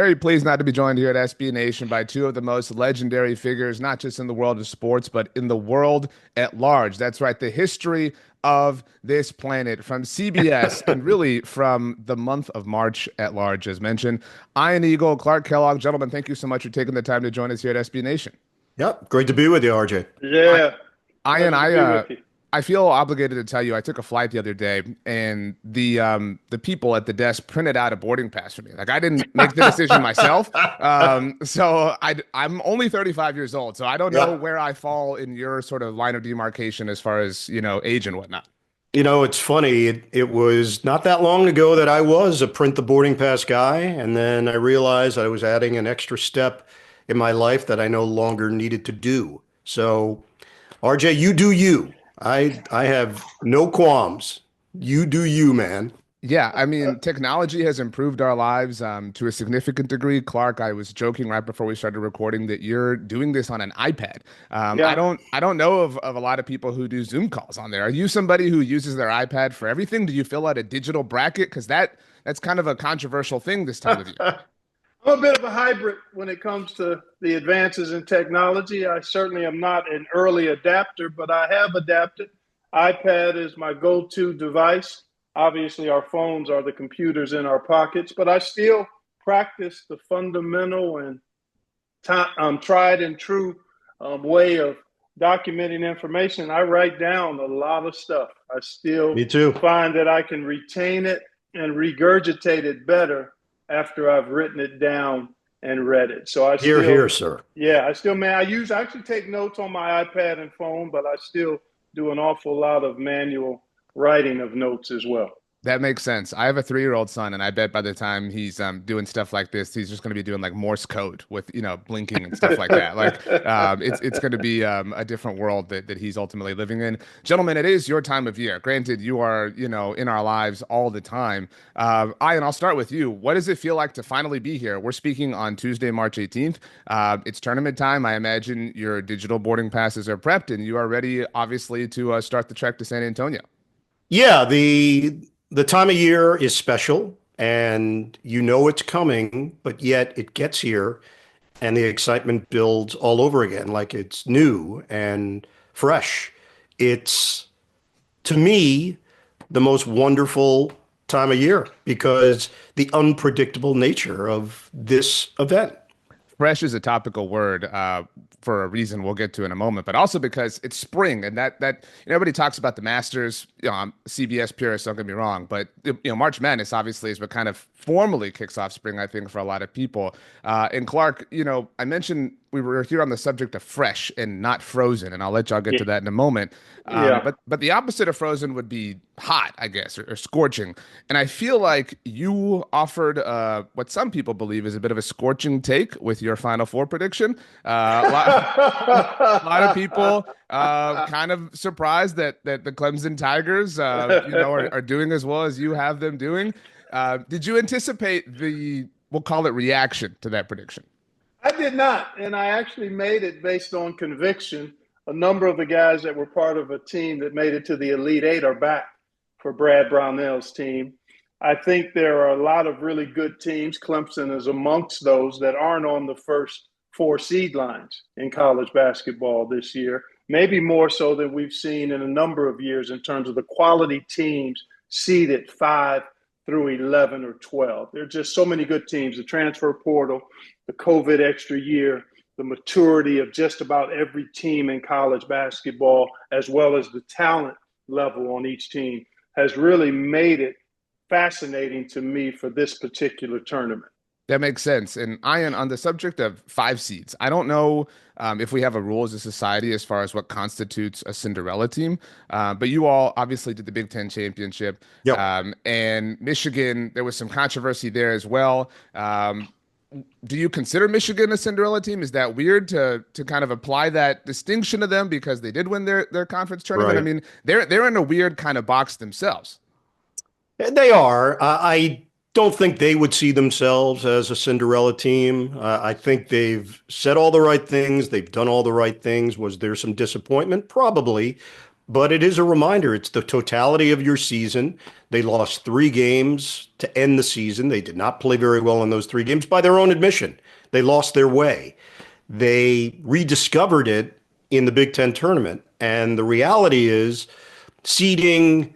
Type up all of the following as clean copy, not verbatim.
Very pleased not to be joined here at SB Nation by two of the most legendary figures, not just in the world of sports, but in the world at large. That's right, the history of this planet from CBS and really from the month of March at large, as mentioned. Ian Eagle, Clark Kellogg, gentlemen, thank you so much for taking the time to join us here at SB Nation. Yep, great to be with you, RJ. I, Yeah, Ian, pleasure to be with you. I feel obligated to tell you, I took a flight the other day, and the people at the desk printed out a boarding pass for me. Like I didn't make the decision myself. I'm only 35 years old, so I don't know Yeah. where I fall in your sort of line of demarcation as far as, age and whatnot. It's funny. It was not that long ago that I was a print the boarding pass guy, and then I realized I was adding an extra step in my life that I no longer needed to do. So, RJ, you do you. I have no qualms. You do you, man. Yeah, I mean, technology has improved our lives to a significant degree. Clark, I was joking right before we started recording that you're doing this on an iPad. Yeah. I don't know of a lot of people who do Zoom calls on there. Are you somebody who uses their iPad for everything? Do you fill out a digital bracket? Because that's kind of a controversial thing this time of year. I'm a bit of a hybrid when it comes to the advances in technology. I certainly am not an early adapter, but I have adapted. iPad is my go-to device. Obviously, our phones are the computers in our pockets, but I still practice the fundamental and tried and true way of documenting information. I write down a lot of stuff. I still Me too. find that I can retain it and regurgitate it better after I've written it down and read it. So I Here, still, here, sir. yeah, I still, man, I actually take notes on my iPad and phone, but I still do an awful lot of manual writing of notes as well. That makes sense. I have a 3-year-old son, and I bet by the time he's doing stuff like this, he's just going to be doing like Morse code with blinking and stuff like that. Like it's going to be a different world that he's ultimately living in. Gentlemen, it is your time of year. Granted, you are in our lives all the time. Ian, I'll start with you. What does it feel like to finally be here? We're speaking on Tuesday, March 18th. It's tournament time. I imagine your digital boarding passes are prepped, and you are ready, obviously, to start the trek to San Antonio. Yeah, the time of year is special and you know it's coming, but yet it gets here and the excitement builds all over again, like it's new and fresh. It's, to me, the most wonderful time of year because the unpredictable nature of this event. Fresh is a topical word for a reason we'll get to in a moment, but also because it's spring and that everybody talks about the Masters. I'm CBS purist, don't get me wrong, but March Madness obviously is what kind of formally kicks off spring, I think, for a lot of people. And Clark, I mentioned we were here on the subject of fresh and not frozen, and I'll let y'all get Yeah. to that in a moment. Yeah. But the opposite of frozen would be hot, I guess, or scorching. And I feel like you offered what some people believe is a bit of a scorching take with your Final Four prediction. A lot of people kind of surprised that the Clemson Tigers, are doing as well as you have them doing. Did you anticipate we'll call it reaction to that prediction? I did not, and I actually made it based on conviction. A number of the guys that were part of a team that made it to the Elite Eight are back for Brad Brownell's team. I think there are a lot of really good teams. Clemson is amongst those that aren't on the first four seed lines in college basketball this year, maybe more so than we've seen in a number of years in terms of the quality teams seeded 5 through 11 or 12. There are just so many good teams. The transfer portal, the COVID extra year, the maturity of just about every team in college basketball, as well as the talent level on each team, has really made it fascinating to me for this particular tournament. That makes sense. And Ian, on the subject of 5 seeds, I don't know if we have a rule as a society as far as what constitutes a Cinderella team. But you all obviously did the Big Ten championship. Yep. And Michigan, there was some controversy there as well. Do you consider Michigan a Cinderella team? Is that weird to kind of apply that distinction to them because they did win their conference tournament? I Right. mean, they're in a weird kind of box themselves. They are. I don't think they would see themselves as a Cinderella team. I think they've said all the right things. They've done all the right things. Was there some disappointment? Probably. but it is a reminder. It's the totality of your season. They lost 3 games to end the season. They did not play very well in those 3 games by their own admission. They lost their way. They rediscovered it in the Big Ten tournament. And the reality is seeding,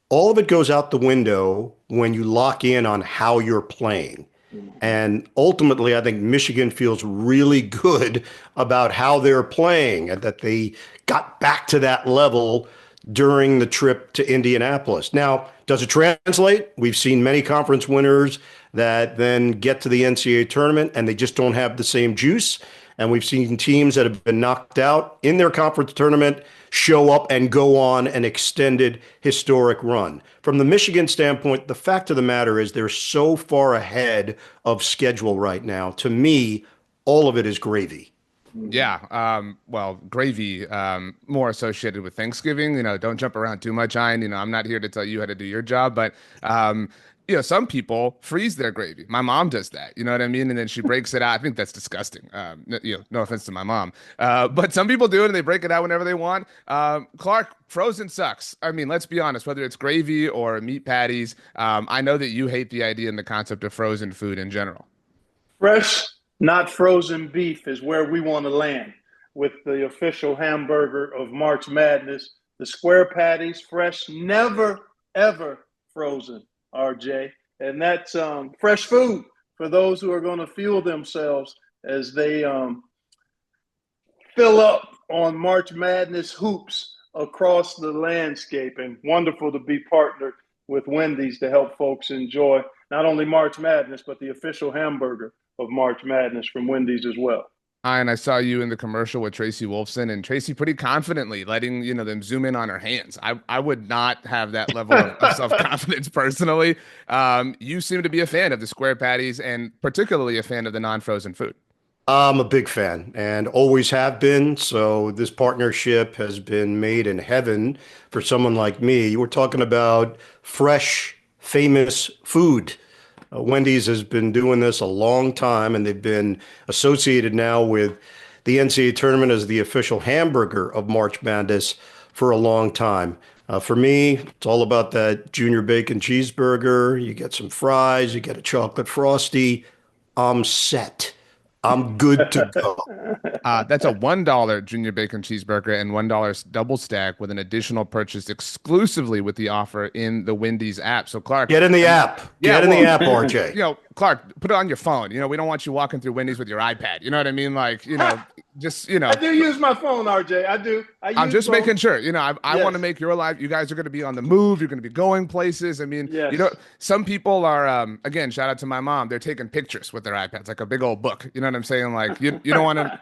all of it goes out the window when you lock in on how you're playing. And ultimately, I think Michigan feels really good about how they're playing and that they got back to that level during the trip to Indianapolis. Now, does it translate? We've seen many conference winners that then get to the NCAA tournament and they just don't have the same juice. And we've seen teams that have been knocked out in their conference tournament show up and go on an extended historic run. From the Michigan standpoint, the fact of the matter is they're so far ahead of schedule right now. To me, all of it is gravy. Yeah, well, gravy, more associated with Thanksgiving. Don't jump around too much, Ian. I'm not here to tell you how to do your job, but some people freeze their gravy. My mom does that, you know what I mean? And then she breaks it out. I think that's disgusting. No offense to my mom, but some people do it and they break it out whenever they want. Clark, frozen sucks. I mean, let's be honest, whether it's gravy or meat patties, I know that you hate the idea and the concept of frozen food in general. Fresh, not frozen beef is where we want to land with the official hamburger of March Madness. The square patties, fresh, never, ever frozen, RJ. And that's fresh food for those who are going to fuel themselves as they fill up on March Madness hoops across the landscape. And wonderful to be partnered with Wendy's to help folks enjoy not only March Madness, but the official hamburger of March Madness from Wendy's as well. And I saw you in the commercial with Tracy Wolfson, and Tracy pretty confidently letting them zoom in on her hands. I would not have that level of self-confidence personally. You seem to be a fan of the square patties and particularly a fan of the non-frozen food. I'm a big fan and always have been. So this partnership has been made in heaven for someone like me. You were talking about fresh, famous food. Wendy's has been doing this a long time, and they've been associated now with the NCAA tournament as the official hamburger of March Madness for a long time. For me, it's all about that junior bacon cheeseburger. You get some fries, you get a chocolate frosty. I'm set. I'm good to go. That's a $1 junior bacon cheeseburger and $1 double stack with an additional purchase exclusively with the offer in the Wendy's app. So Clark, get in the app. Get in the app, RJ. Clark, put it on your phone. We don't want you walking through Wendy's with your iPad. You know what I mean? Like, just. I do use my phone, RJ. I do. I'm just making sure. I want to make your life. You guys are going to be on the move. You're going to be going places. I mean, yes. Some people are. Again, shout out to my mom. They're taking pictures with their iPads, like a big old book. You know what I'm saying? Like, you don't want to.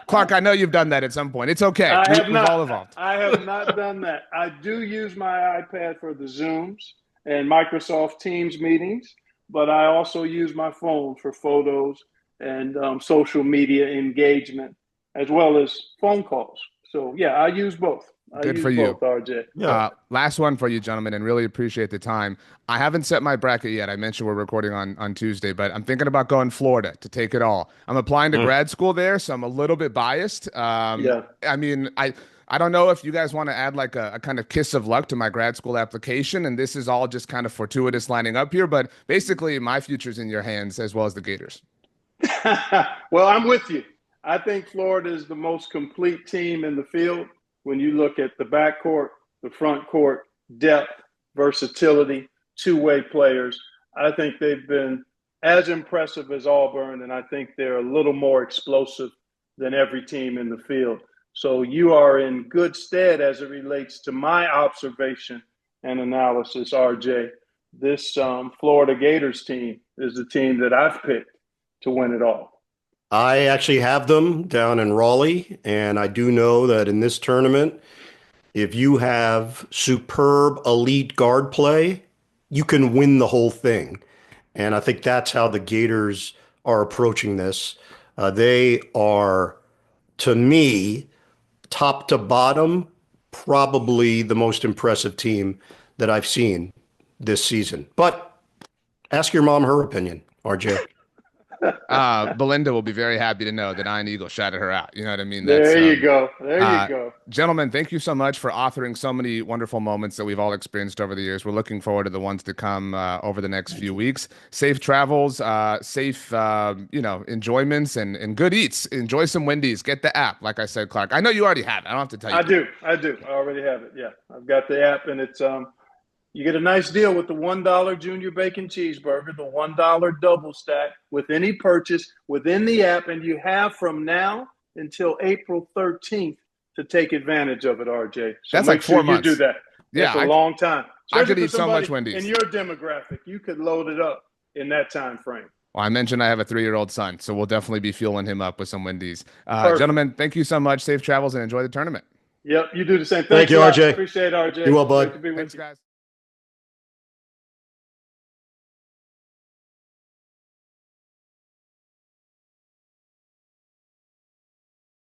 Clark, I know you've done that at some point. It's okay. We've all evolved. I have not done that. I do use my iPad for the Zooms and Microsoft Teams meetings, but I also use my phone for photos and social media engagement, as well as phone calls. So, yeah, I use both. Good for you, RJ. Yeah. Last one for you, gentlemen, and really appreciate the time. I haven't set my bracket yet. I mentioned we're recording on Tuesday, but I'm thinking about going Florida to take it all. I'm applying to grad school there, so I'm a little bit biased. I mean, I don't know if you guys want to add like a kind of kiss of luck to my grad school application, and this is all just kind of fortuitous lining up here, but basically my future's in your hands as well as the Gators. Well, I'm with you. I think Florida is the most complete team in the field when you look at the backcourt, the front court, depth, versatility, two-way players. I think they've been as impressive as Auburn, and I think they're a little more explosive than every team in the field. So you are in good stead as it relates to my observation and analysis, RJ. This Florida Gators team is the team that I've picked to win it all. I actually have them down in Raleigh, and I do know that in this tournament, if you have superb elite guard play, you can win the whole thing. And I think that's how the Gators are approaching this. They are, to me, top to bottom, probably the most impressive team that I've seen this season. But ask your mom her opinion, RJ. Belinda will be very happy to know that Iron Eagle shouted her out. You know what I mean? There you go. There you go. Gentlemen, thank you so much for authoring so many wonderful moments that we've all experienced over the years. We're looking forward to the ones to come over the next few weeks. Safe travels, safe, enjoyments and good eats. Enjoy some Wendy's. Get the app. Like I said, Clark, I know you already have it. I don't have to tell you. I do. I already have it. Yeah. I've got the app, and it's, you get a nice deal with the $1 junior bacon cheeseburger, the $1 double stack with any purchase within the app. And you have from now until April 13th to take advantage of it, RJ. So that's like 4 months. You do that. Yeah. It's a long time. I could eat so much Wendy's. In your demographic, you could load it up in that time frame. Well, I mentioned I have a 3-year-old son, so we'll definitely be fueling him up with some Wendy's. Gentlemen, thank you so much. Safe travels and enjoy the tournament. Yep, you do the same. Thank you, RJ. Appreciate it, RJ. You well, bud. Great to be with Thanks, you. guys.